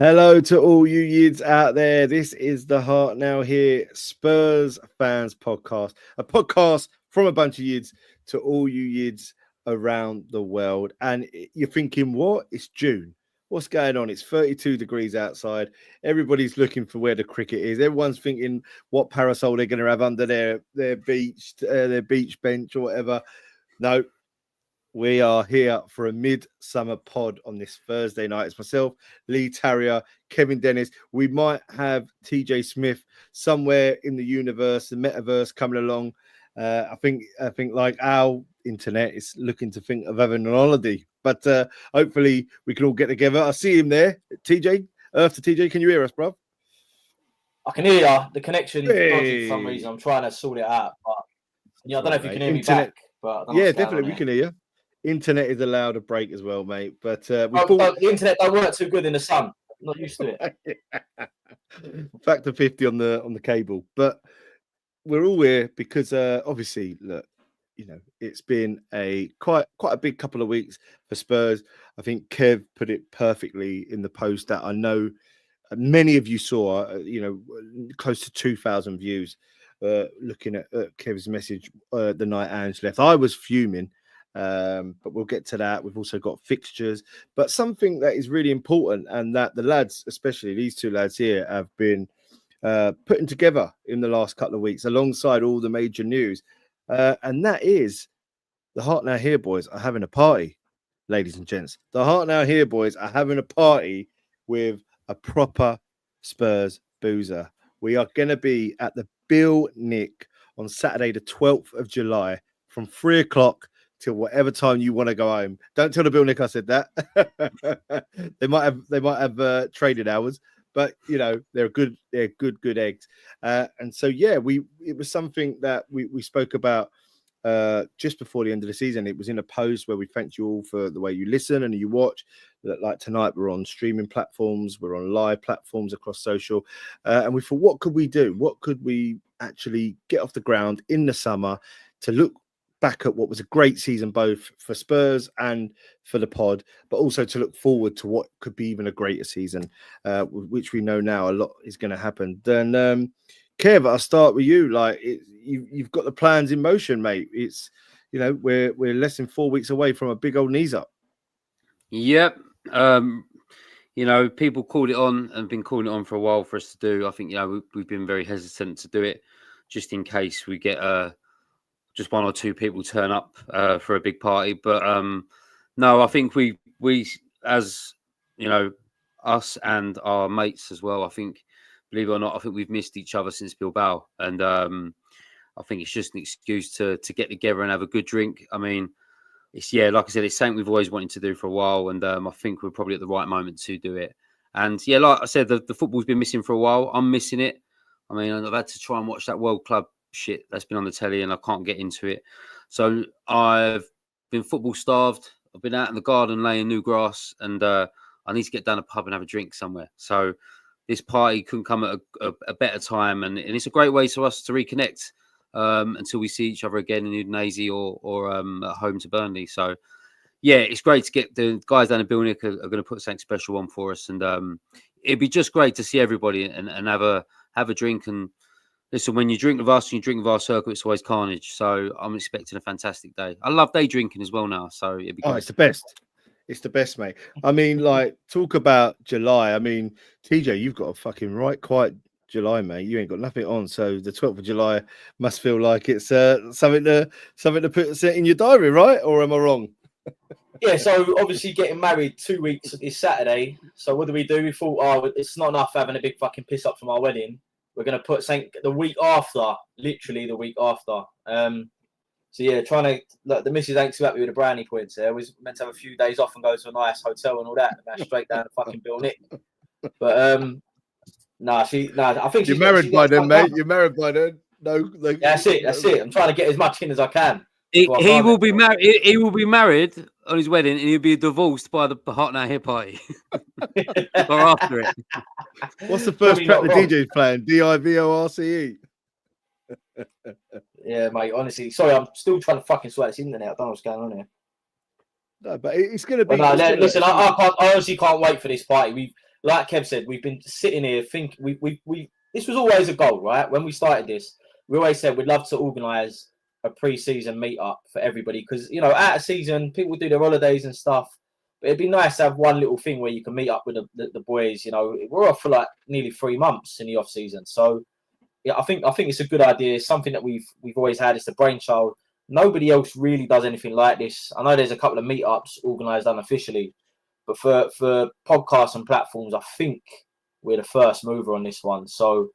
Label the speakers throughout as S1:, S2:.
S1: Hello to all you yids out there. This is the Heart Now Here Spurs Fans Podcast, a podcast from a bunch of yids to all you yids around the world. And you're thinking, what? It's June. What's going on? It's 32 degrees outside. Everybody's looking for where the cricket is. Everyone's thinking what parasol they're going to have under their beach bench or whatever. No. We are here for a midsummer pod on this Thursday night. It's myself, Lee Tarrier, Kevin Dennis. We might have TJ Smith somewhere in the universe, the metaverse coming along. I think like our internet is looking to think of having an holiday, but hopefully we can all get together. I see him there, TJ. Earth to TJ, can you hear us, bro?
S2: I can hear you. The connection's dodgy for some reason. I'm trying to sort it out, but I don't know if you can hear me back. But
S1: yeah, definitely we can hear you. Internet is allowed a break as well, mate. But
S2: the internet don't work too good in the sun. I'm not used to it.
S1: Factor 50 on the cable. But we're all here because obviously, look, it's been quite a big couple of weeks for Spurs. I think Kev put it perfectly in the post that I know many of you saw. Close to 2,000 views. Looking at Kev's message the night Ange left, I was fuming. But we'll get to that. We've also got fixtures, but something that is really important and that the lads, especially these two lads here, have been putting together in the last couple of weeks alongside all the major news, and that is the Heart Now Here boys are having a party, ladies and gents. The Heart Now Here boys are having a party with a proper Spurs boozer. We are going to be at the Bill Nick on Saturday the 12th of July from 3:00 till whatever time you want to go home. Don't tell the Bill Nick I said that. they might have traded hours, but they're good eggs. And so it was something that we spoke about just before the end of the season. It was in a post where we thanked you all for the way you listen and you watch. Like tonight, we're on streaming platforms, we're on live platforms across social, and we thought, what could we do? What could we actually get off the ground in the summer to look back at what was a great season, both for Spurs and for the pod, but also to look forward to what could be even a greater season, which we know now a lot is going to happen. Then, Kev, I'll start with you. Like, you've got the plans in motion, mate. It's, we're less than 4 weeks away from a big old knees up.
S3: Yep. People called it on and been calling it on for a while for us to do. I think, we've been very hesitant to do it just in case we get just one or two people turn up for a big party. But no, I think we as us and our mates as well, I think, believe it or not, I think we've missed each other since Bilbao. And I think it's just an excuse to get together and have a good drink. I mean, like I said, it's something we've always wanted to do for a while. And I think we're probably at the right moment to do it. And like I said, the football's been missing for a while. I'm missing it. I mean, I've had to try and watch that World Club shit that's been on the telly and I can't get into it. So I've been football starved. I've been out in the garden laying new grass and I need to get down a pub and have a drink somewhere. So this party couldn't come at a better time and it's a great way for us to reconnect until we see each other again in Udinese or at home to Burnley. So yeah, it's great to get the guys down in Bilnick are going to put something special on for us and it'd be just great to see everybody and have a drink. And listen, when you drink with us and you drink with our circle, it's always carnage. So I'm expecting a fantastic day. I love day drinking as well now. So it'd be great.
S1: It's the best. It's the best, mate. I mean, like, talk about July. I mean, TJ, you've got a fucking right quiet July, mate. You ain't got nothing on. So the 12th of July must feel like it's something to put in your diary, right? Or am I wrong?
S2: Yeah, so obviously getting married 2 weeks is Saturday. So what do? We thought, it's not enough having a big fucking piss up from our wedding. We're going to put something the week after, literally the week after. So, yeah, the missus ain't too happy with the brownie points there. We was meant to have a few days off and go to a nice hotel and all that. And straight down to fucking Bill Nick. But, I think
S1: You're married by then, mate. You're married by then. No,
S2: that's it. I'm trying to get as much in as I can.
S3: He will be married. He will be married on his wedding, and he'll be divorced by the Heart Now Here party or after it.
S1: What's the first track the DJ's playing? DIVORCE.
S2: Yeah, mate. Honestly, sorry, I'm still trying to fucking sweat this internet. I don't know what's going on here.
S1: No, but it's going to be.
S2: Listen, I honestly can't wait for this party. like Kev said, we've been sitting here thinking we this was always a goal, right? When we started this, we always said we'd love to organise a pre-season meet-up for everybody because, you know, out of season, people do their holidays and stuff. But it'd be nice to have one little thing where you can meet up with the boys. You know, we're off for like nearly 3 months in the off season, so yeah, I think it's a good idea. It's something that we've always had. It's the brainchild. Nobody else really does anything like this. I know there's a couple of meetups organised unofficially, but for podcasts and platforms, I think we're the first mover on this one. So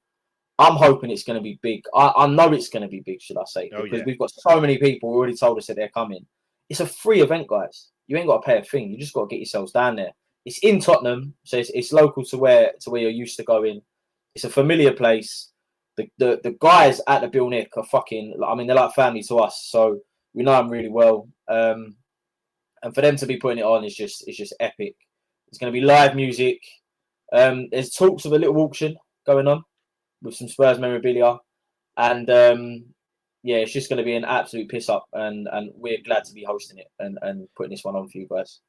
S2: I'm hoping it's going to be big. I know it's going to be big, should I say, because we've got so many people who already told us that they're coming. It's a free event, guys. You ain't got to pay a thing. You just got to get yourselves down there. It's in Tottenham, so it's local to where you're used to going. It's a familiar place. The guys at the Bill Nick are fucking. I mean, they're like family to us, so we know them really well. And for them to be putting it on is just epic. It's going to be live music. There's talks of a little auction going on with some Spurs memorabilia, and yeah, it's just going to be an absolute piss up, and we're glad to be hosting it and putting this one on for you guys.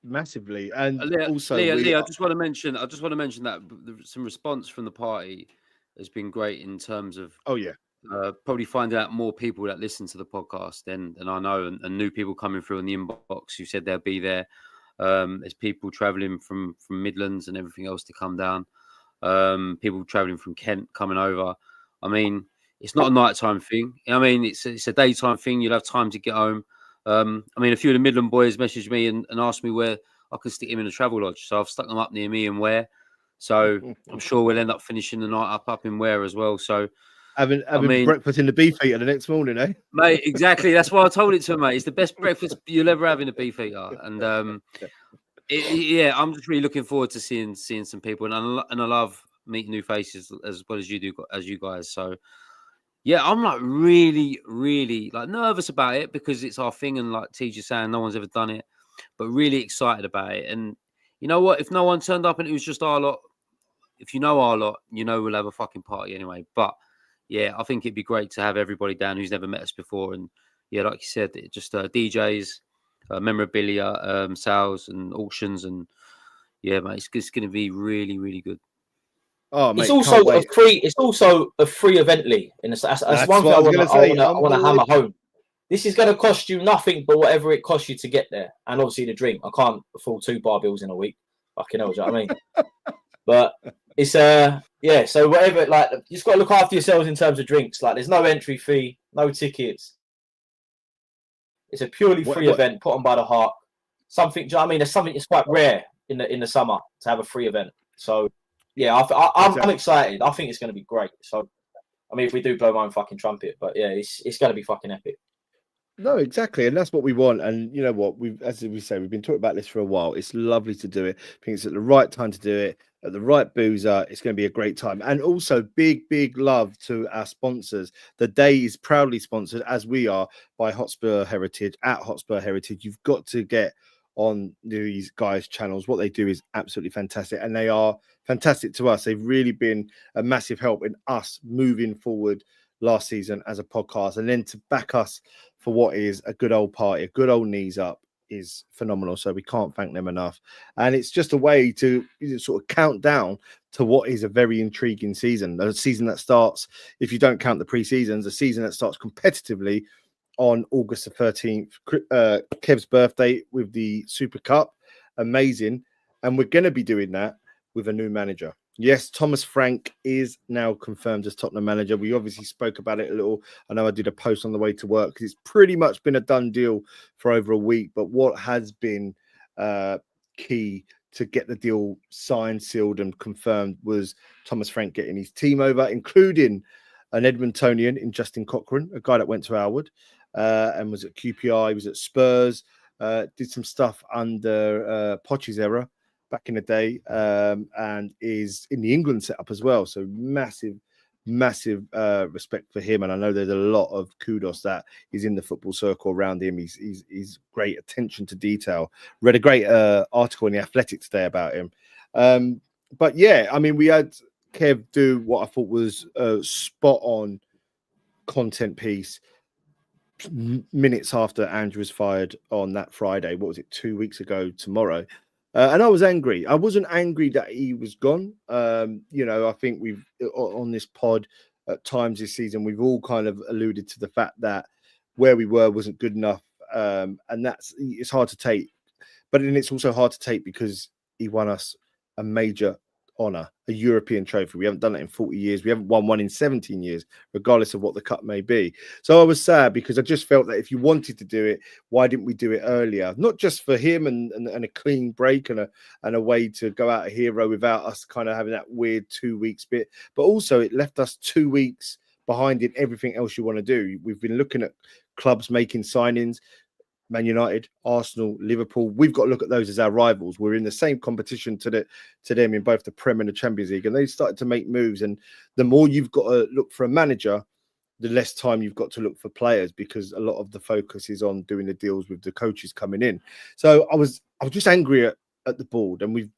S1: Massively, and
S3: Leah,
S1: also
S3: Leah, I just want to mention that some response from the party has been great in terms of probably finding out more people that listen to the podcast than I know, and new people coming through in the inbox who said they'll be there. There's people traveling from Midlands and everything else to come down. People traveling from Kent coming over. I mean, it's not a nighttime thing. I mean, it's a daytime thing. You'll have time to get home. I mean, a few of the Midland boys messaged me and asked me where I could stick him in a travel lodge. So I've stuck them up near me in Ware. So I'm sure we'll end up finishing the night up in Ware as well. So
S1: having breakfast in the Beefeater the next morning, eh?
S3: Mate, exactly. That's why I told it to him, mate. It's the best breakfast you'll ever have in a Beefeater. And yeah, I'm just really looking forward to seeing some people. And I love meeting new faces as well as you do, as you guys. So yeah, I'm like really, really like nervous about it because it's our thing, and like T just saying, no one's ever done it, but really excited about it. And you know what? If no one turned up and it was just our lot, if you know our lot, you know we'll have a fucking party anyway. But yeah, I think it'd be great to have everybody down who's never met us before. And yeah, like you said, just DJs, memorabilia, sales and auctions, and yeah, mate, it's going to be really, really good.
S1: Oh, mate,
S2: it's also a free. It's also a free event, Lee. That's one thing I want to hammer home. This is going to cost you nothing but whatever it costs you to get there, and obviously the drink. I can't afford 2 bar bills in a week. Fucking hell, do you know what I mean? But it's yeah. So whatever, like, you just got to look after yourselves in terms of drinks. Like, there's no entry fee, no tickets. It's a purely free event put on by the heart. Something, do you know what I mean? There's something that's quite rare in the summer to have a free event. So yeah, I'm excited. I think it's going to be great. So I mean, if we do blow my own fucking trumpet, but yeah, it's going to be fucking epic.
S1: No, exactly, and that's what we want. And you know what? As we say, we've been talking about this for a while. It's lovely to do it. I think it's at the right time to do it, at the right boozer. It's going to be a great time. And also, big love to our sponsors. The day is proudly sponsored, as we are, by Hotspur Heritage. At Hotspur Heritage, you've got to get on these guys' channels. What they do is absolutely fantastic, and they are fantastic to us. They've really been a massive help in us moving forward last season as a podcast, and then to back us for what is a good old party, a good old knees up, is phenomenal. So we can't thank them enough. And it's just a way to sort of count down to what is a very intriguing season. A season that starts, if you don't count the pre-seasons, a season that starts competitively on August the 13th, Kev's birthday with the Super Cup. Amazing. And we're going to be doing that with a new manager. Yes, Thomas Frank is now confirmed as Tottenham manager. We obviously spoke about it a little. I know I did a post on the way to work because it's pretty much been a done deal for over a week. But what has been key to get the deal signed, sealed and confirmed was Thomas Frank getting his team over, including an Edmontonian in Justin Cochran, a guy that went to Howard and was at QPR. He was at Spurs, did some stuff under Poch's era back in the day, and is in the England setup as well. So massive respect for him. And I know there's a lot of kudos that he's in the football circle around him. He's great attention to detail. Read a great article in The Athletic today about him. But yeah, I mean, we had Kev do what I thought was a spot on content piece minutes after Andrew was fired on that Friday. What was it, 2 weeks ago tomorrow? And I was angry. I wasn't angry that he was gone. I think we've on this pod at times this season, we've all kind of alluded to the fact that where we were wasn't good enough. And it's hard to take. But then it's also hard to take because he won us a major honour, a European trophy. We haven't done it in 40 years. We haven't won one in 17 years, regardless of what the cup may be. So I was sad because I just felt that if you wanted to do it, why didn't we do it earlier? Not just for him and a clean break and a way to go out a hero without us kind of having that weird 2 weeks bit, but also it left us 2 weeks behind in everything else you want to do. We've been looking at clubs making signings. Man United, Arsenal, Liverpool. We've got to look at those as our rivals. We're in the same competition to them in both the Prem and the Champions League, and they've started to make moves. And the more you've got to look for a manager, the less time you've got to look for players, because a lot of the focus is on doing the deals with the coaches coming in. So I was just angry at the board, and we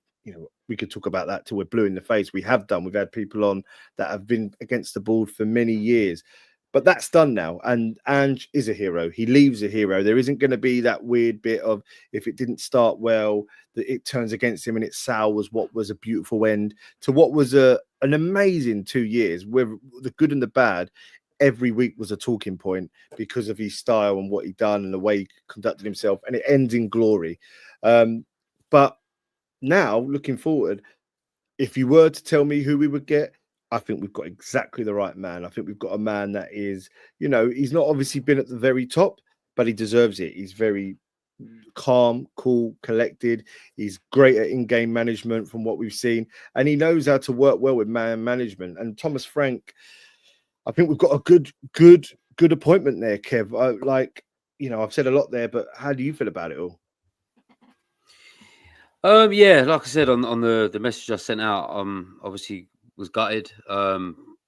S1: could talk about that till we're blue in the face. We have done. We've had people on that have been against the board for many years. But that's done now, and Ange is a hero. He leaves a hero. There isn't going to be that weird bit of, if it didn't start well, that it turns against him and it sours what was a beautiful end to what was an amazing 2 years, where the good and the bad, every week was a talking point because of his style and what he'd done and the way he conducted himself, and it ends in glory. But now, looking forward, if you were to tell me who we would get, I think we've got exactly the right man. I think we've got a man that is, he's not obviously been at the very top, but he deserves it. He's very calm, cool, collected. He's great at in-game management from what we've seen, and he knows how to work well with man management. And Thomas Frank, I think we've got a good appointment there, Kev. I've said a lot there, but how do you feel about it all?
S3: Yeah, like I said on the message I sent out, obviously was gutted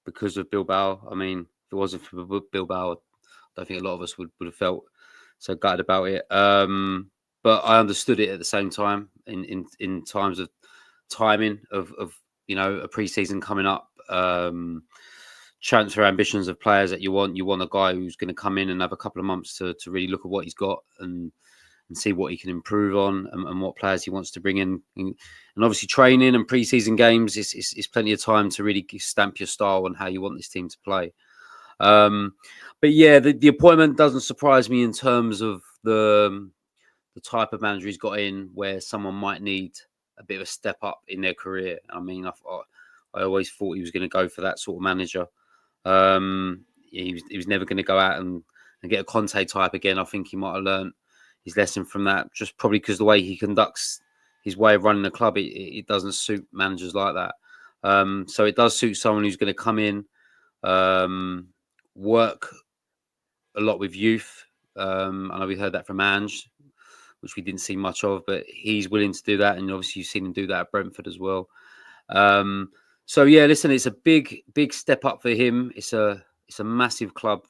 S3: because of Bilbao. I mean, if it wasn't for Bilbao, I don't think a lot of us would have felt so gutted about it. But I understood it at the same time in times of timing of a pre-season coming up, transfer ambitions of players that you want. You want a guy who's going to come in and have a couple of months to really look at what he's got and see what he can improve on and what players he wants to bring in. And obviously training and pre-season games is plenty of time to really stamp your style on how you want this team to play. But yeah, the appointment doesn't surprise me in terms of the type of manager he's got in, where someone might need a bit of a step up in their career. I mean, I always thought he was going to go for that sort of manager. He was never going to go out and get a Conte type again. I think he might have learned his lesson from that, just probably because the way he conducts his way of running the club, it doesn't suit managers like that. So it does suit someone who's going to come in, work a lot with youth. I know we heard that from Ange, which we didn't see much of, but he's willing to do that. And obviously you've seen him do that at Brentford as well. So yeah, listen, it's a big step up for him. It's a massive club.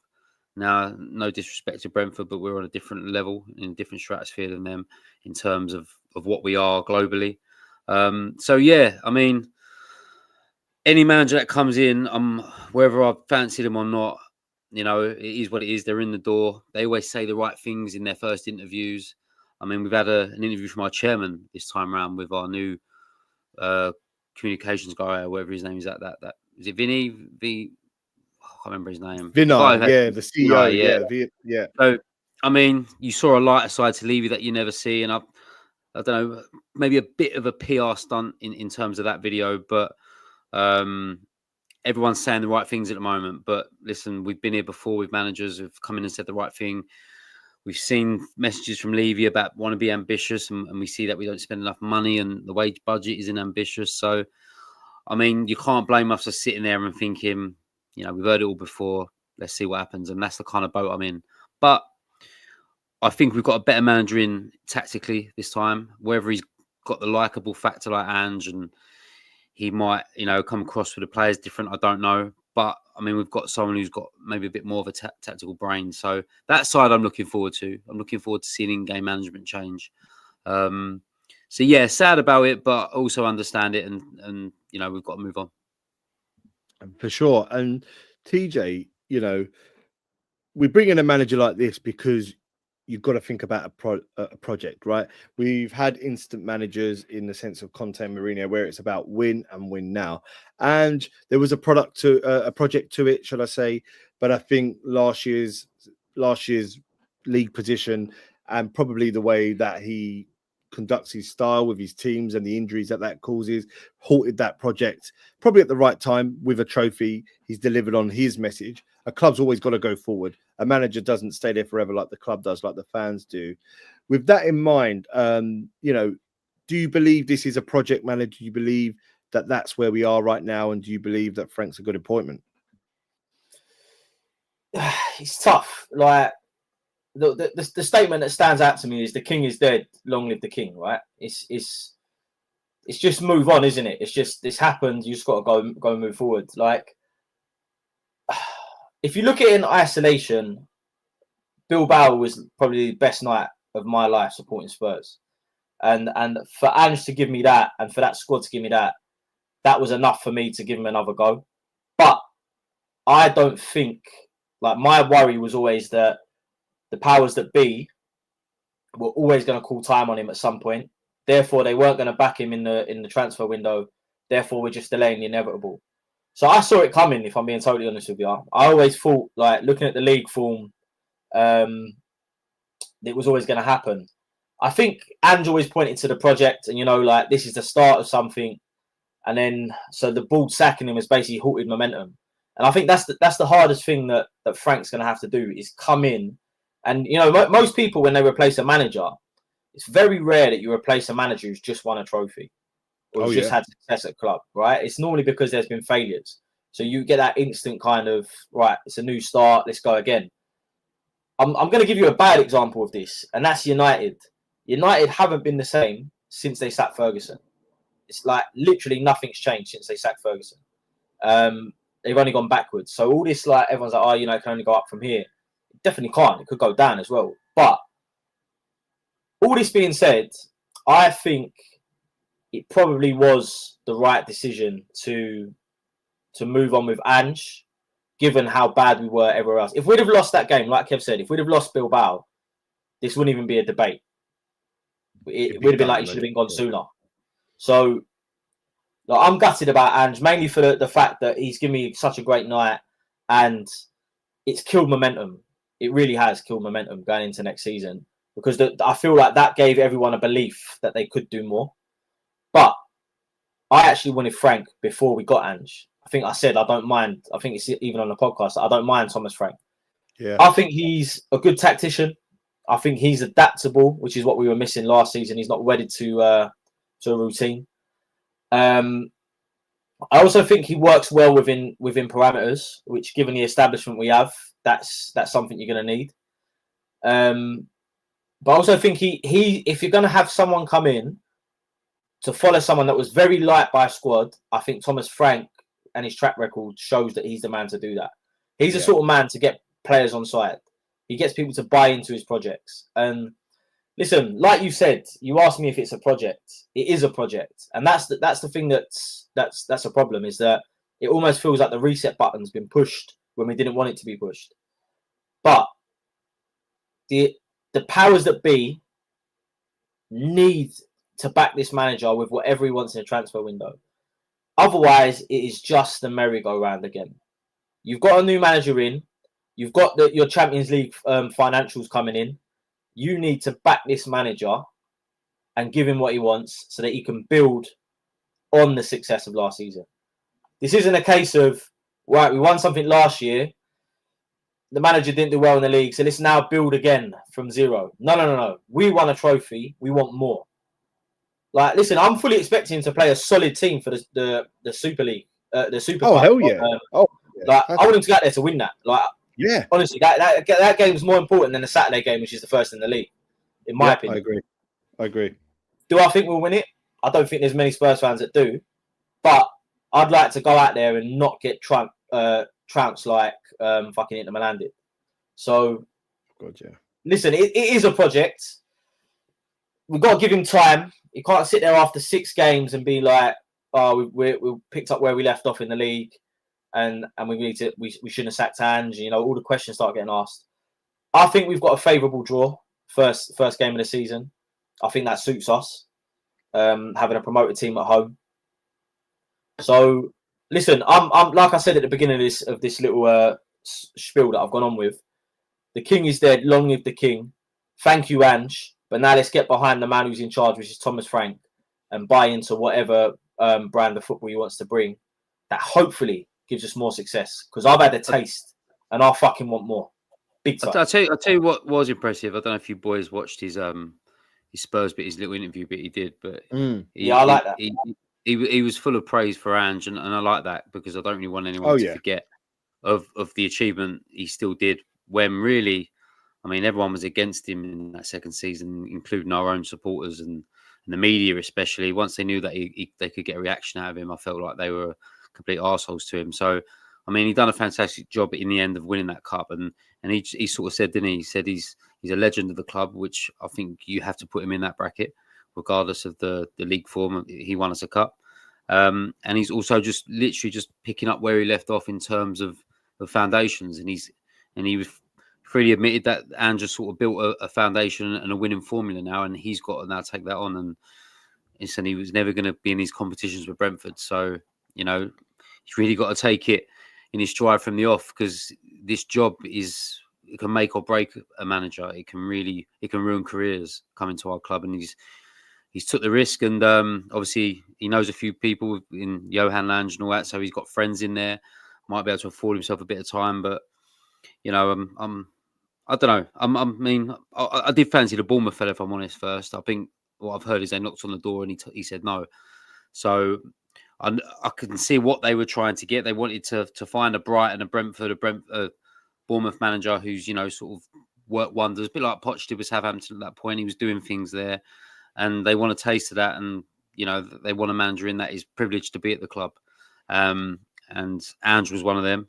S3: Now, no disrespect to Brentford, but we're on a different level, in a different stratosphere than them in terms of what we are globally. So, yeah, I mean, any manager that comes in, whether I've fancied them or not, it is what it is. They're in the door. They always say the right things in their first interviews. I mean, we've had an interview from our chairman this time around with our new communications guy, or whatever his name is. That is it Vinny? I can't remember his name.
S1: Vinay, the CEO, yeah.
S3: So, I mean, you saw a lighter side to Levy that you never see, and I don't know, maybe a bit of a PR stunt in terms of that video, but everyone's saying the right things at the moment. But listen, we've been here before with managers who've come in and said the right thing. We've seen messages from Levy about want to be ambitious, and we see that we don't spend enough money, and the wage budget isn't ambitious. So, I mean, you can't blame us for sitting there and thinking, we've heard it all before. Let's see what happens. And that's the kind of boat I'm in. But I think we've got a better manager in tactically this time. Whether he's got the likable factor like Ange and he might, come across with the players different, I don't know. But, I mean, we've got someone who's got maybe a bit more of a tactical brain. So that side I'm looking forward to. I'm looking forward to seeing in-game management change. So, yeah, sad about it, but also understand it. And we've got to move on.
S1: For sure. And TJ, we bring in a manager like this because you've got to think about a project, right? We've had instant managers in the sense of Conte and Mourinho, where it's about win and win now. And there was a project to it, should I say? But I think last year's league position and probably the way that he conducts his style with his teams and the injuries that causes halted that project probably at the right time with a trophy. He's delivered on his message. A club's always got to go forward. A manager doesn't stay there forever like the club does, like the fans do. With that in mind, you know, do you believe this is a project manager? Do you believe that that's where we are right now? And do you believe that Frank's a good appointment?
S2: It's tough. Like the statement that stands out to me is the king is dead, long live the king, right? It's just move on, isn't it? It's just, this happened, you just got to go and move forward. Like, if you look at it in isolation, Bilbao was probably the best night of my life supporting Spurs. And for Ange to give me that, and for that squad to give me that, that was enough for me to give him another go. But I don't think, like, my worry was always that the powers that be were always going to call time on him at some point. Therefore, they weren't going to back him in the transfer window. Therefore, we're just delaying the inevitable. So I saw it coming, if I'm being totally honest with you. I always thought, like, looking at the league form, it was always going to happen. I think Ange always pointed to the project and, you know, like, this is the start of something. And then, so the board sacking him has basically halted momentum. And I think that's the hardest thing that Frank's going to have to do, is come in. And, you know, most people, when they replace a manager, it's very rare that you replace a manager who's just won a trophy or who's just had success at club, right? It's normally because there's been failures. So you get that instant kind of, right, it's a new start, let's go again. I'm going to give you a bad example of this, and that's United. United haven't been the same since they sacked Ferguson. It's like literally nothing's changed since they sacked Ferguson. They've only gone backwards. So all this, like, everyone's like, oh, you know, it can only go up from here. It definitely can't. It could go down as well. But all this being said, I think it probably was the right decision to move on with Ange, given how bad we were everywhere else. If we'd have lost that game, like Kev said, if we'd have lost Bilbao, this wouldn't even be a debate. It would have been like, he should have been gone sooner. So, like, I'm gutted about Ange, mainly for the fact that he's given me such a great night, and it's killed momentum. It really has killed momentum going into next season, because I feel like that gave everyone a belief that they could do more. But I actually wanted Frank before we got Ange. I think I said I don't mind. I think it's even on the podcast, I don't mind Thomas Frank.
S1: Yeah,
S2: I think he's a good tactician. I think he's adaptable, which is what we were missing last season. He's not wedded to a routine. I also think he works well within parameters, which, given the establishment we have, that's something you're going to need. But I also think he if you're going to have someone come in to follow someone that was very liked by a squad, I think Thomas Frank and his track record shows that he's the man to do that. He's the sort of man to get players on side. He gets people to buy into his projects. And listen, like you said, you asked me if it's a project. It is a project, and that's the thing that's a problem, is that it almost feels like the reset button's been pushed when we didn't want it to be pushed. But the powers that be need to back this manager with whatever he wants in a transfer window. Otherwise, it is just the merry-go-round again. You've got a new manager in. You've got your Champions League financials coming in. You need to back this manager and give him what he wants so that he can build on the success of last season. This isn't a case of, right, we won something last year. The manager didn't do well in the league, so let's now build again from zero. No. We won a trophy. We want more. Like, listen, I'm fully expecting to play a solid team for the Super League, the Super Cup.
S1: Hell yeah!
S2: Like, I want him to get there to win that. Like,
S1: yeah,
S2: honestly, that game is more important than the Saturday game, which is the first in the league, in my opinion.
S1: I agree.
S2: Do I think we'll win it? I don't think there's many Spurs fans that do, but I'd like to go out there and not get trounced like fucking Inter Milan did. So,
S1: God, yeah.
S2: Listen, it is a project. We've got to give him time. He can't sit there after 6 games and be like, "Oh, we picked up where we left off in the league, and we shouldn't have sacked Ange." You know, all the questions start getting asked. I think we've got a favourable draw. first game of the season. I think that suits us. Having a promoted team at home. So listen, I'm like I said at the beginning of this little spiel that I've gone on with. The king is dead. Long live the king. Thank you, Ange. But now let's get behind the man who's in charge, which is Thomas Frank, and buy into whatever brand of football he wants to bring. That hopefully gives us more success. Because I've had a taste, and I fucking want more. Big time.
S3: I'll tell you what was impressive. I don't know if you boys watched his Spurs bit, his little interview bit he did, but
S2: I like that.
S3: He was full of praise for Ange, and I like that because I don't really want anyone to forget of the achievement he still did when really, I mean, everyone was against him in that second season, including our own supporters and the media especially. Once they knew that they could get a reaction out of him, I felt like they were complete arseholes to him. So, I mean, he done a fantastic job in the end of winning that cup, and he sort of said, didn't he? He said he's a legend of the club, which I think you have to put him in that bracket, regardless of the league form. He won us a cup. And he's also just literally just picking up where he left off in terms of the foundations. And he was freely admitted that Ange sort of built a foundation and a winning formula now, and he's got to now take that on. And he was never going to be in these competitions with Brentford. So, you know, he's really got to take it in his stride from the off, because this job it can make or break a manager. It can ruin careers coming to our club, and he's took the risk, and obviously he knows a few people in Johan Lange and all that, so he's got friends in there. Might be able to afford himself a bit of time, but you know, I don't know. I did fancy the Bournemouth fella, if I'm honest. First, I think what I've heard is they knocked on the door and he said no. So I can see what they were trying to get. They wanted to find a Brighton, a Brentford, a Bournemouth manager who's, you know, sort of worked wonders, a bit like Poch did with Southampton at that point. He was doing things there, and they want a taste of that. And, you know, they want a manager in that is privileged to be at the club. And Ange was one of them.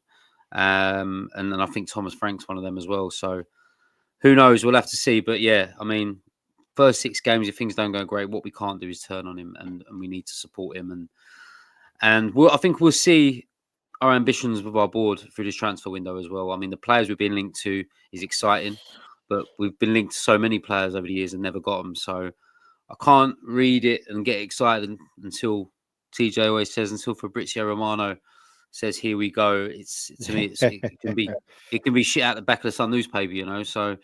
S3: And then I think Thomas Frank's one of them as well. So who knows? We'll have to see. But yeah, I mean, first 6 games, if things don't go great, what we can't do is turn on him, and we need to support him. And I think we'll see our ambitions with our board through this transfer window as well. I mean, the players we've been linked to is exciting, but we've been linked to so many players over the years and never got them. So I can't read it and get excited until TJ always says, until Fabrizio Romano says, "Here we go." To me, it can be shit out the back of the Sun newspaper, you know. So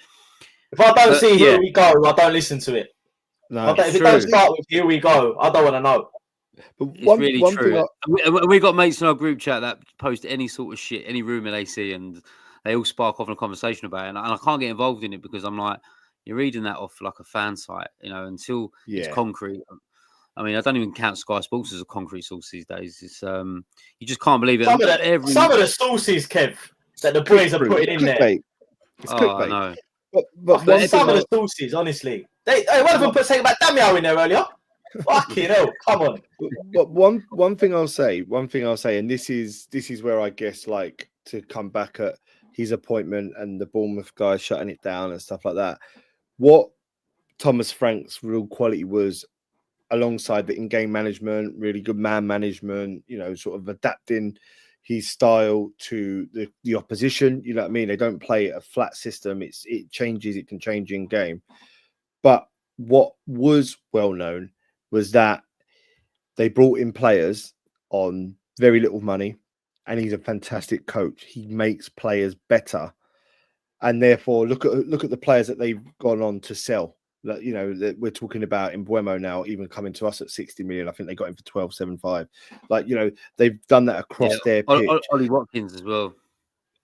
S2: if I don't see "Here we go," I don't listen to it.
S1: No,
S2: if it don't start with "Here we go," I don't want to know.
S3: But it's really true. We got mates in our group chat that post any sort of shit, any rumour they see, and they all spark off in a conversation about it. And I can't get involved in it because I'm like, you're reading that off like a fan site, you know, until it's concrete. I mean, I don't even count Sky Sports as a concrete source these days. It's you just can't believe it.
S2: Some of the sources, Kev, that the boys are putting in there.
S1: It's clickbait.
S3: I know.
S2: But some of the sources, honestly, one of them put something about Damiao in there earlier. Fucking hell, come on.
S1: But one thing I'll say, and this is where I guess, like, to come back at his appointment and the Bournemouth guy shutting it down and stuff like that. What Thomas Frank's real quality was, alongside the in-game management, really good man management, you know, sort of adapting his style to the opposition. You know what I mean? They don't play a flat system. It changes. It can change in game. But what was well known was that they brought in players on very little money, and he's a fantastic coach. He makes players better, and therefore look at the players that they've gone on to sell. That, you know, that we're talking about in Mbuemo now, even coming to us at 60 million. I think they got him for 12.75. Like, you know, they've done that across their pitch.
S3: Ollie Watkins as well.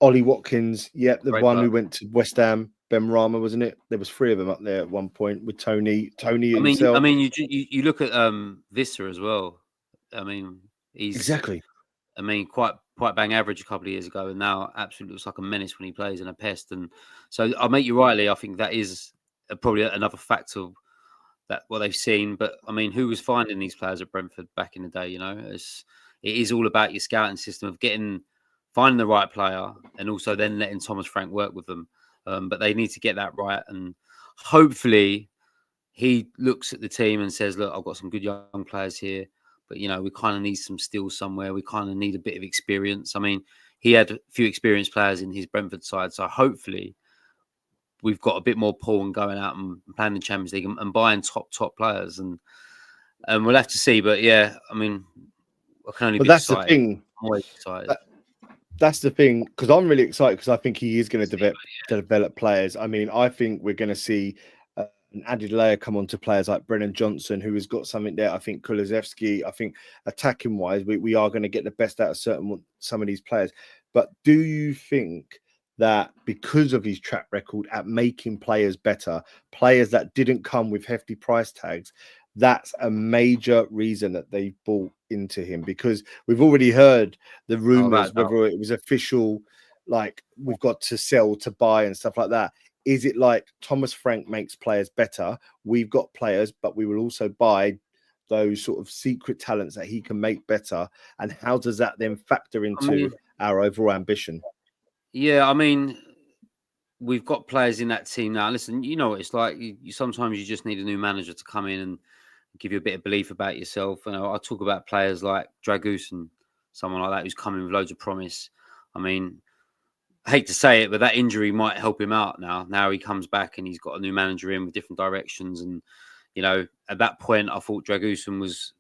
S1: Ollie Watkins, the
S3: Great
S1: one
S3: player.
S1: who went to West Ham. Ben Rama, wasn't it? There was 3 of them up there at one point with Tony himself.
S3: I mean, you look at Visser as well. I mean, he's
S1: exactly.
S3: I mean, quite bang average a couple of years ago, and now absolutely looks like a menace when he plays and a pest. And so I'll make you rightly. I think that is probably another factor that what they've seen. But I mean, who was finding these players at Brentford back in the day? You know, it is all about your scouting system of finding the right player, and also then letting Thomas Frank work with them. But they need to get that right, and hopefully he looks at the team and says, "Look, I've got some good young players here, but you know, we kind of need some steals somewhere. We kind of need a bit of experience." I mean, he had a few experienced players in his Brentford side, so hopefully we've got a bit more pull and going out and playing the Champions League and buying top players, and we'll have to see. But yeah, I mean, I can only be
S1: that's
S3: excited.
S1: the thing.
S3: I'm always excited.
S1: That's the thing, because I'm really excited because I think he is going to develop players. I mean, I think we're going to see an added layer come on to players like Brennan Johnson, who has got something there. I think Kulusevski, I think attacking wise, we are going to get the best out of some of these players. But do you think that because of his track record at making players better, players that didn't come with hefty price tags, that's a major reason that they bought into him? Because we've already heard the rumors, whether it was official, like we've got to sell to buy and stuff like that. Is it like Thomas Frank makes players better? We've got players, but we will also buy those sort of secret talents that he can make better. And how does that then factor into our overall ambition?
S3: Yeah, I mean, we've got players in that team now. Listen, you know what it's like. Sometimes you just need a new manager to come in and give you a bit of belief about yourself. You know, I talk about players like Dragoos and someone like that who's coming with loads of promise. I mean, I hate to say it, but that injury might help him out now. Now he comes back and he's got a new manager in with different directions. And, you know, at that point, I thought Dragusin was,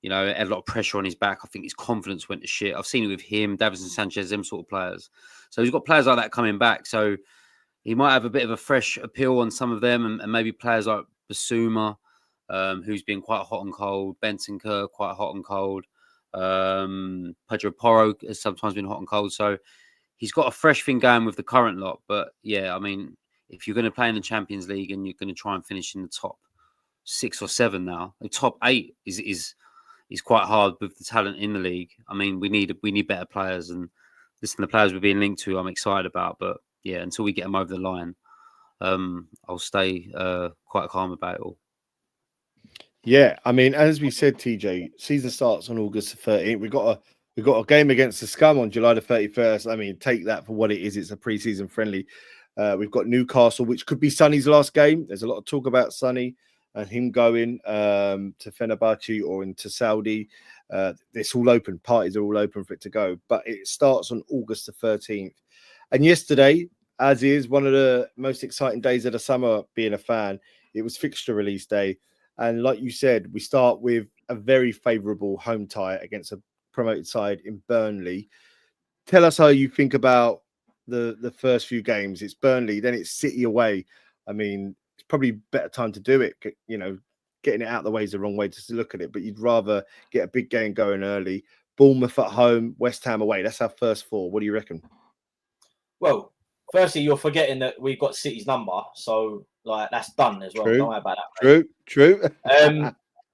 S3: you know, had a lot of pressure on his back. I think his confidence went to shit. I've seen it with him, Davinson Sanchez, them sort of players. So he's got players like that coming back. So he might have a bit of a fresh appeal on some of them, and maybe players like Basuma, who's been quite hot and cold, Benson Kerr, quite hot and cold. Pedro Porro has sometimes been hot and cold. So he's got a fresh thing going with the current lot. But yeah, I mean, if you're going to play in the Champions League and you're going to try and finish in the top 6 or 7 now, the top 8 is quite hard with the talent in the league. I mean, we need better players, and listen, the players we're being linked to, I'm excited about. But yeah, until we get them over the line, I'll stay quite calm about it all.
S1: Yeah, I mean, as we said, TJ, season starts on August 13th. We've got a game against the Scum on July the 31st. I mean, take that for what it is. It's a pre-season friendly. We've got Newcastle, which could be Sonny's last game. There's a lot of talk about Sonny and him going to Fenerbahce or into Saudi. It's all open. Parties are all open for it to go. But it starts on August the 13th. And yesterday, as is one of the most exciting days of the summer, being a fan, it was fixture release day. And like you said, we start with a very favourable home tie against a promoted side in Burnley. Tell us how you think about the first few games. It's Burnley, then it's City away. I mean, it's probably a better time to do it. You know, getting it out of the way is the wrong way to look at it, but you'd rather get a big game going early. Bournemouth at home, West Ham away. That's our first 4. What do you reckon?
S2: Well, firstly, you're forgetting that we've got City's number, so like that's done as well.
S1: True.
S2: Don't worry about that.
S1: True.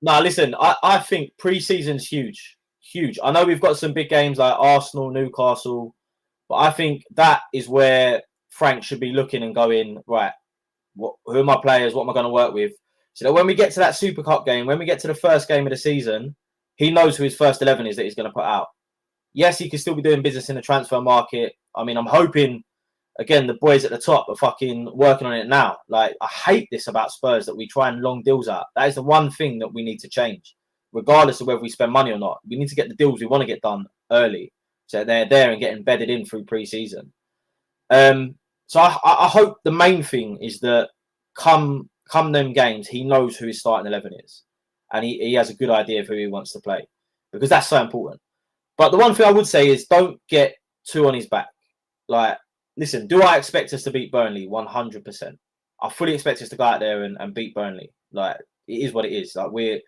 S2: No, listen, I think pre-season's huge. I know we've got some big games like Arsenal, Newcastle, but I think that is where Frank should be looking and going, right, who are my players? What am I going to work with? So that when we get to that Super Cup game, when we get to the first game of the season, he knows who his first 11 is that he's going to put out. Yes, he can still be doing business in the transfer market. I mean, I'm hoping, again, the boys at the top are fucking working on it now. Like, I hate this about Spurs, that we try and long deals out. That is the one thing that we need to change, regardless of whether we spend money or not. We need to get the deals we want to get done early, so they're there and get embedded in through pre-season. So I hope the main thing is that come them games, he knows who his starting 11 is, and he has a good idea of who he wants to play, because that's so important. But the one thing I would say is don't get too on his back. Like, listen, do I expect us to beat Burnley? 100%. I fully expect us to go out there and beat Burnley. Like, it is what it is. Like, we're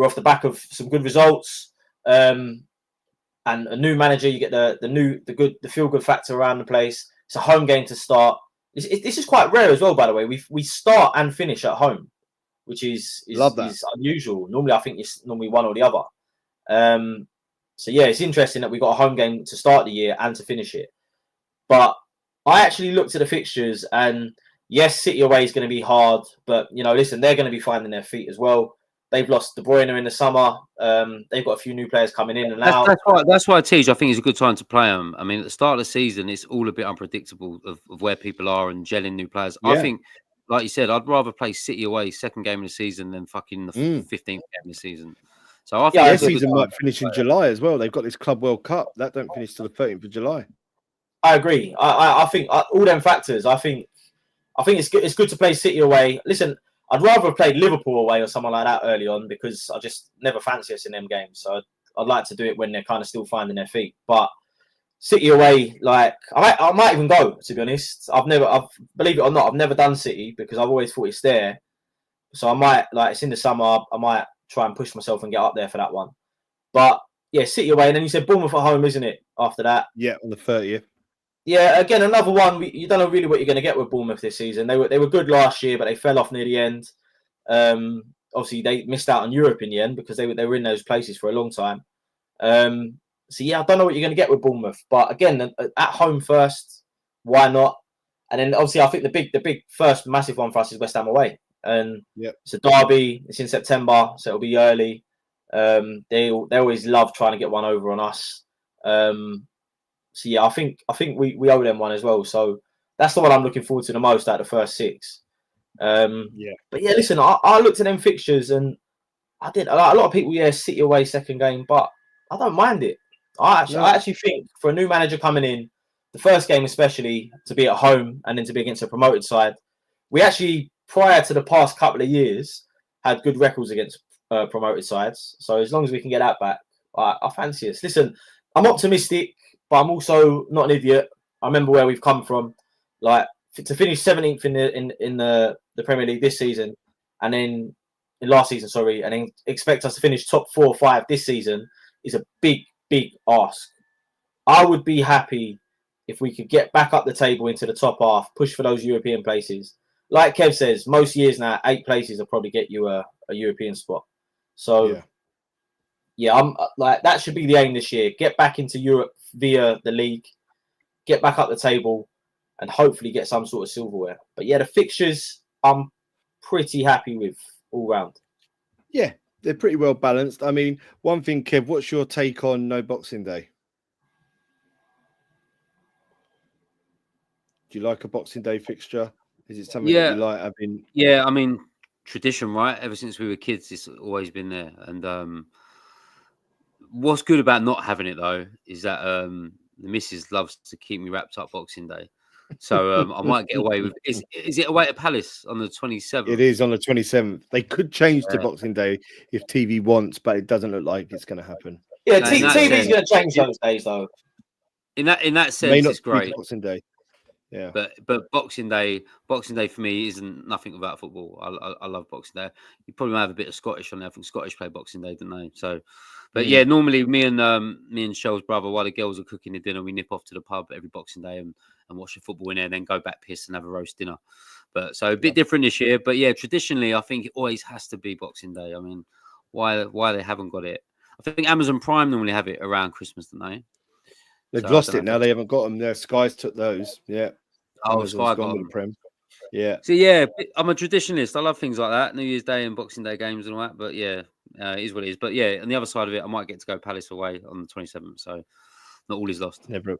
S2: off the back of some good results, and a new manager. You get the feel good factor around the place. It's a home game to start. This is quite rare as well, by the way. We start and finish at home, which is unusual. Normally, I think it's normally one or the other. So yeah, it's interesting that we got a home game to start the year and to finish it. But I actually looked at the fixtures, and yes, City away is going to be hard, but you know, listen, they're going to be finding their feet as well. They've lost De Bruyne in the summer. They've got a few new players coming in and out.
S3: That's why I teach. I think it's a good time to play them. I mean, at the start of the season, it's all a bit unpredictable of where people are and gelling new players. Yeah. I think, like you said, I'd rather play City away second game of the season than fucking the 15th game of the season. So I think
S1: their season might finish in July as well. They've got this Club World Cup that don't finish till the 13th of July.
S2: I agree. I think all them factors. I think I think it's good to play City away. Listen, I'd rather have played Liverpool away or someone like that early on because I just never fancy us in them games. So I'd like to do it when they're kind of still finding their feet. But City away, like I might even go, to be honest. Believe it or not, I've never done City because I've always thought it's there. So I might, like, it's in the summer, I might try and push myself and get up there for that one. But yeah, City away, and then you said Bournemouth at home, isn't it? After that,
S1: Yeah, on the 30th.
S2: yeah, again, another one. You don't know really what you're going to get with Bournemouth this season. They were good last year, but they fell off near the end. Obviously, they missed out on Europe in the end because they were in those places for a long time. So yeah, I don't know what you're going to get with Bournemouth, but again, at home first, why not? And then obviously, I think the big first massive one for us is West Ham away, and it's a derby. It's in September, so it'll be early. They always love trying to get one over on us. So yeah, I think we owe them one as well. So that's the one I'm looking forward to the most out of the first 6. But yeah, listen, I looked at them fixtures and I did a lot of people. Yeah, City away second game, but I don't mind it. I actually think for a new manager coming in, the first game especially to be at home and then to be against a promoted side, we actually prior to the past couple of years had good records against promoted sides. So as long as we can get that back, I fancy us. Listen, I'm optimistic, but I'm also not an idiot. I remember where we've come from. Like to finish 17th in the Premier League this season, and then in last season, sorry, and then expect us to finish top 4 or 5 this season is a big ask. I would be happy if we could get back up the table into the top half, push for those European places. Like Kev says, most years now, 8 places will probably get you a European spot. So, yeah, I'm like that should be the aim this year. Get back into Europe via the league, get back up the table, and hopefully get some sort of silverware. But yeah, the fixtures I'm pretty happy with all round.
S1: Yeah, they're pretty well balanced. I mean, one thing, Kev, what's your take on no Boxing Day? Do you like a Boxing Day fixture? Is it something that you like having?
S3: Yeah, I mean, tradition, right? Ever since we were kids, it's always been there. And what's good about not having it, though, is that the missus loves to keep me wrapped up Boxing Day. So I might get away with. Is it away at Palace on the 27th?
S1: It is on the 27th. They could change to Boxing Day if TV wants, but it doesn't look like it's going to happen.
S2: Yeah, TV's going to change those days, though.
S3: In that sense, it's great.
S1: Boxing Day. Yeah,
S3: but Boxing Day for me isn't nothing without football. I love Boxing Day. You probably might have a bit of Scottish on there. I think Scottish play Boxing Day, don't they? So, but yeah, normally me and Shell's brother, while the girls are cooking the dinner, we nip off to the pub every Boxing Day and watch the football in there, and then go back piss and have a roast dinner. But so a bit different this year. But yeah, traditionally, I think it always has to be Boxing Day. I mean, why they haven't got it? I think Amazon Prime normally have it around Christmas, don't they?
S1: They've lost it now. They haven't got them. Their Skies took those. Yeah.
S3: Oh, Sky got them.
S1: Prem. Yeah.
S3: So yeah, I'm a traditionalist. I love things like that, New Year's Day and Boxing Day games and all that. But yeah, it is what it is. But yeah, on the other side of it, I might get to go Palace away on the 27th. So not all is lost.
S1: Never.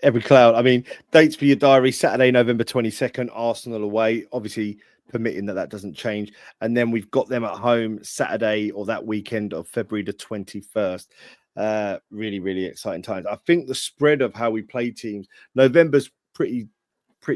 S1: Every cloud. I mean, dates for your diary: Saturday, November 22nd, Arsenal away. Obviously, permitting that doesn't change. And then we've got them at home Saturday or that weekend of February the 21st. Really, really exciting times. I think the spread of how we play teams, November's pretty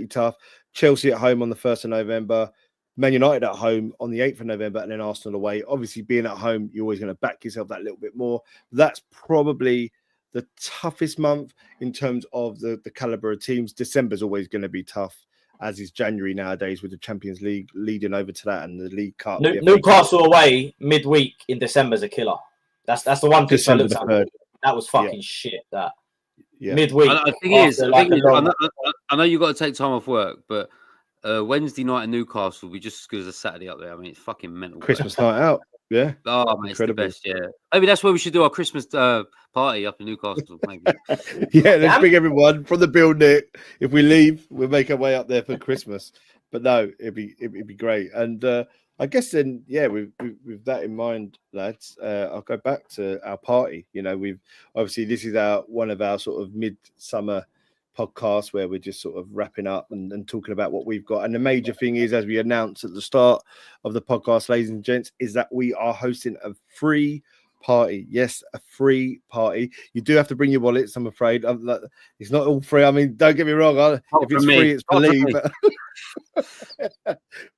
S1: tough. Chelsea at home on the 1st of November, Man United at home on the 8th of November, and then Arsenal away. Obviously, being at home, you're always going to back yourself that little bit more. That's probably the toughest month in terms of the caliber of teams. December's always going to be tough, as is January nowadays, with the Champions League leading over to that and the League Cup.
S2: Newcastle away midweek in December's a killer. That's the one thing I looked at. That was fucking shit. That midweek.
S3: I know you've got to take time off work, but Wednesday night in Newcastle will be just as good as a Saturday up there. I mean, it's fucking mental.
S1: Christmas night out. Yeah.
S3: Oh, man, it's the best. Yeah. Maybe that's where we should do our Christmas party up in Newcastle. Maybe.
S1: Yeah, let's bring everyone from the building. If we leave, we'll make our way up there for Christmas. But no, it'd be great. And I guess then, yeah, with that in mind, lads, I'll go back to our party. You know, we've obviously this is one of our sort of midsummer podcasts where we're just sort of wrapping up and talking about what we've got. And the major thing is, as we announced at the start of the podcast, ladies and gents, is that we are hosting a free party. Yes, a free party. You do have to bring your wallets, I'm afraid. It's not all free. I mean, don't get me wrong. If it's free, it's for Lee.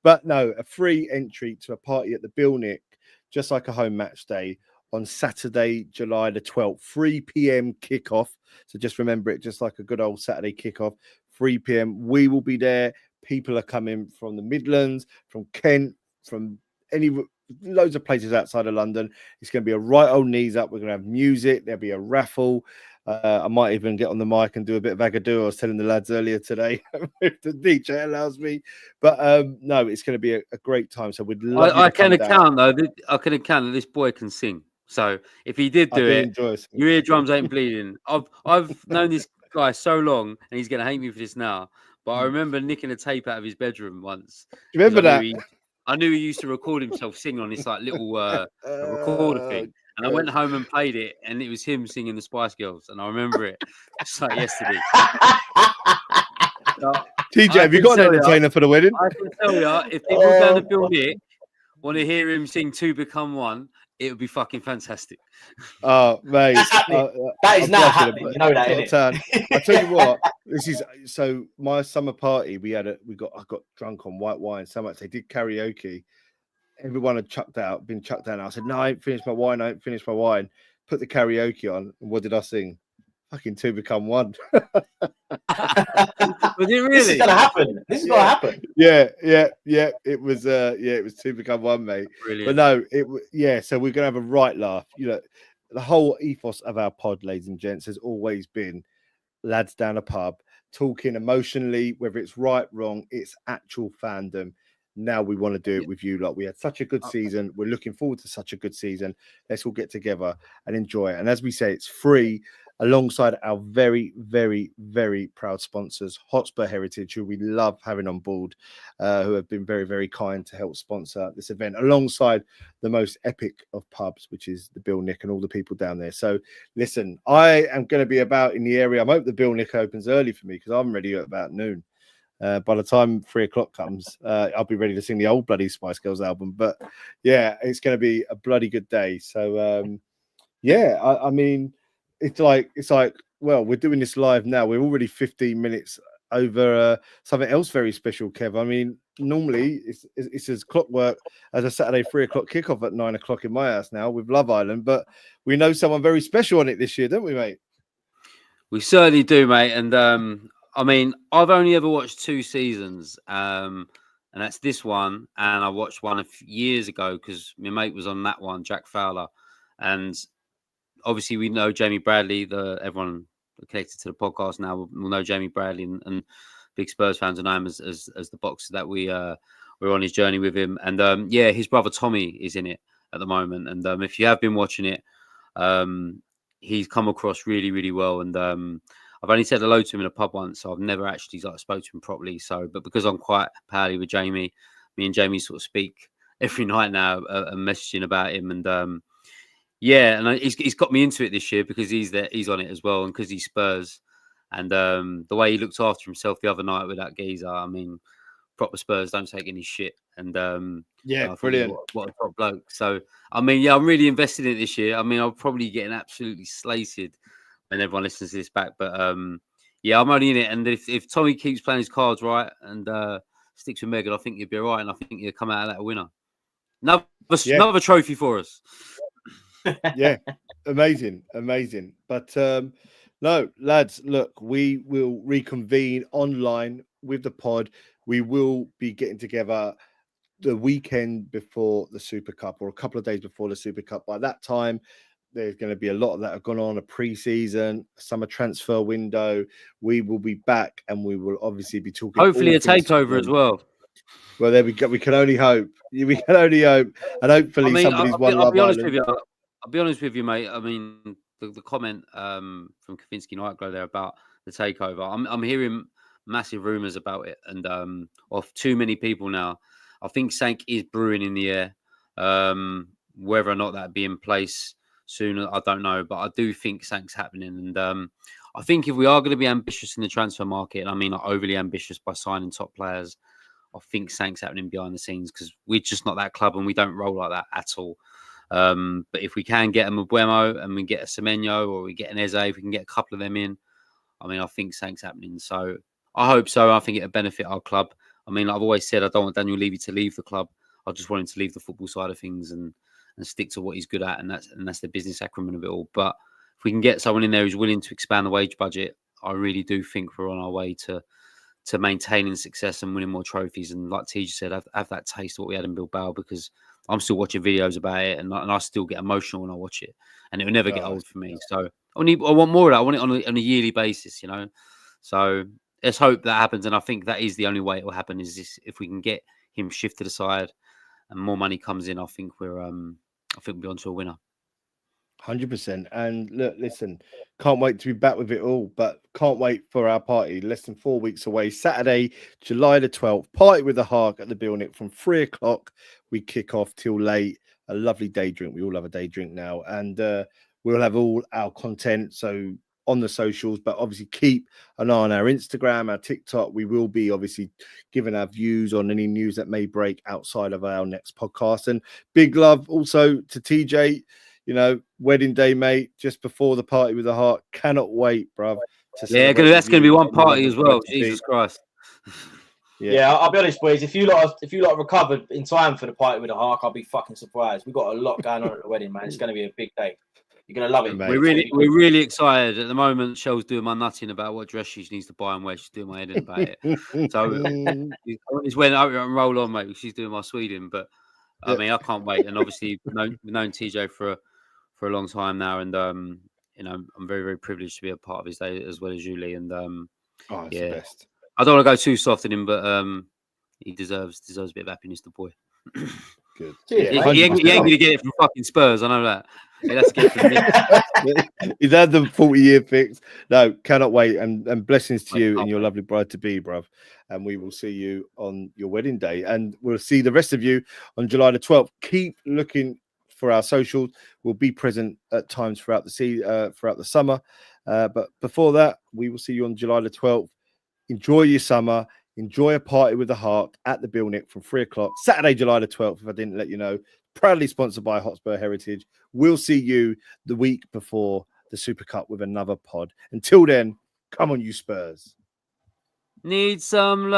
S1: But no, a free entry to a party at the Bill Nick, just like a home match day on Saturday, July the 12th, 3 p.m. kickoff. So just remember it, just like a good old Saturday kickoff, 3 p.m. We will be there. People are coming from the Midlands, from Kent, from loads of places outside of London. It's going to be a right old knees up. We're going to have music. There'll be a raffle. I might even get on the mic and do a bit of agadoo. I was telling the lads earlier today if the DJ allows me. But no, it's going to be a great time. So we'd love
S3: I can account though. I can account that this boy can sing. So if he did do it, your eardrums ain't bleeding. I've known this guy so long, and he's going to hate me for this now. But I remember nicking a tape out of his bedroom once.
S1: Do you remember that?
S3: I knew he used to record himself singing on this like little recorder thing. And I went home and played it, and it was him singing the Spice Girls. And I remember it just like yesterday.
S1: TJ, have you got an entertainer for the wedding?
S3: I can tell you, if people down the Bill Nick want to hear him sing Two Become One, it would be fucking fantastic.
S1: Oh, mate.
S2: That is not happening. You know that, innit?
S1: I tell you what, this is so my summer party. I got drunk on white wine so much they did karaoke. Everyone had been chucked out. I said, no, I ain't finished my wine. Put the karaoke on. And what did I sing? Fucking Two Become One.
S3: Was it really?
S2: This is gonna happen. This is gonna happen.
S1: Yeah. It was Two Become One, mate. Brilliant. But no, so we're gonna have a right laugh. You know, the whole ethos of our pod, ladies and gents, has always been lads down a pub, talking emotionally, whether it's right, wrong, it's actual fandom. Now we want to do it with you lot. We had such a good season. We're looking forward to such a good season. Let's all get together and enjoy it. And as we say, it's free alongside our very, very, very proud sponsors, Hotspur Heritage, who we love having on board, who have been very, very kind to help sponsor this event, alongside the most epic of pubs, which is the Bill Nick and all the people down there. So listen, I am going to be about in the area. I hope the Bill Nick opens early for me because I'm ready at about noon. By the time 3 o'clock comes, I'll be ready to sing the old bloody Spice Girls album. But yeah, it's going to be a bloody good day. So I mean, it's like, well, we're doing this live now. We're already 15 minutes over something else very special, Kev. I mean, normally it's as clockwork as a Saturday 3 o'clock kickoff at 9 o'clock in my house now with Love Island, but we know someone very special on it this year, don't we, mate?
S3: We certainly do, mate. And I mean, I've only ever watched 2 seasons, and that's this one. And I watched one years ago because my mate was on that one, Jack Fowler. And obviously, we know Jamie Bradley. Everyone connected to the podcast now will know Jamie Bradley, and big Spurs fans will know him as the boxer that we're on his journey with him. And his brother Tommy is in it at the moment. And if you have been watching it, he's come across really, really well. And I've only said hello to him in a pub once, so I've never actually spoke to him properly. So, but because I'm quite pally with Jamie, me and Jamie sort of speak every night now, and messaging about him. And and he's got me into it this year because he's on it as well, and because he's Spurs. And the way he looked after himself the other night with that geezer, I mean, proper Spurs don't take any shit. And
S1: brilliant.
S3: What a top bloke. So I mean, I'm really invested in it this year. I mean, I'll probably get absolutely slated when everyone listens to this back. But I'm only in it. And if Tommy keeps playing his cards right and sticks with Megan, I think you'll be all right. And I think you'll come out of that a winner. Another trophy for us.
S1: Yeah, amazing. But no, lads, look, we will reconvene online with the pod. We will be getting together the weekend before the Super Cup, or a couple of days before the Super Cup. By that time, there's going to be a lot of that have gone on, a pre-season, summer transfer window. We will be back, and we will obviously be talking.
S3: Hopefully, a takeover as well.
S1: Well, there we go. We can only hope. We can only hope, and hopefully somebody's won Love Island.
S3: I'll be honest with you, mate. I mean, the comment from Kavinsky Nightglow there about the takeover. I'm hearing massive rumours about it, and of too many people now. I think something is brewing in the air. Whether or not that be in place soon, I don't know. But I do think something's happening, and I think if we are going to be ambitious in the transfer market, and I mean like overly ambitious by signing top players, I think something's happening behind the scenes because we're just not that club, and we don't roll like that at all. But if we can get a Mbuemo and we get a Semenyo or we get an Eze, if we can get a couple of them in, I mean, I think something's happening. So I hope so. I think it'll benefit our club. I mean, I've always said I don't want Daniel Levy to leave the club. I just want him to leave the football side of things and stick to what he's good at, and that's the business acumen of it all. But if we can get someone in there who's willing to expand the wage budget, I really do think we're on our way to maintaining success and winning more trophies. And like TJ said, have that taste of what we had in Bilbao, because I'm still watching videos about it and I still get emotional when I watch it, and it will never get old for me. So I want more of that. I want it on a yearly basis, you know. So let's hope that happens, and I think that is the only way it will happen. Is this, if we can get him shifted aside and more money comes in, I think we'll be on to a winner.
S1: 100%. And look, listen, can't wait to be back with it all, but can't wait for our party. Less than 4 weeks away. Saturday, July the 12th. Party with the Hark at the Bilnick from 3 o'clock. We kick off till late. A lovely day drink. We all have a day drink now. And we'll have all our content. So on the socials, but obviously keep an eye on our Instagram, our TikTok. We will be obviously giving our views on any news that may break outside of our next podcast. And big love also to TJ. You know, wedding day, mate, just before the party with the Heart. Cannot wait, bruv.
S3: Yeah, that's going to be one party as well. Jesus Christ.
S2: Yeah, I'll be honest, boys. If you lot recovered in time for the party with the Heart, I'll be fucking surprised. We've got a lot going on at the wedding, man. It's going to be a big day. You're going to love it,
S1: mate.
S3: We're really excited. At the moment, Shell's doing my nutting about what dress she needs to buy and where she's doing my head in about it. So it's when I roll on, mate. She's doing my Sweden, but I mean, I can't wait. And obviously, we've known TJ for a long time now, and you know, I'm very, very privileged to be a part of his day as well as Julie. And
S1: it's the best.
S3: I don't want to go too soft in him, but he deserves a bit of happiness, the boy.
S1: Good.
S3: He ain't going to get it from fucking Spurs. I know that. That's good for me.
S1: He's had the 40-year fix. No, cannot wait. And blessings to you and your lovely bride to be, bruv. And we will see you on your wedding day. And we'll see the rest of you on July the 12th. Keep looking for our socials. We'll be present at times throughout the summer. But before that, we will see you on July the 12th. Enjoy your summer. Enjoy a party with the Heart at the Bilnick from 3 o'clock. Saturday, July the 12th, if I didn't let you know. Proudly sponsored by Hotspur Heritage. We'll see you the week before the Super Cup with another pod. Until then, come on, you Spurs.
S3: Need some love.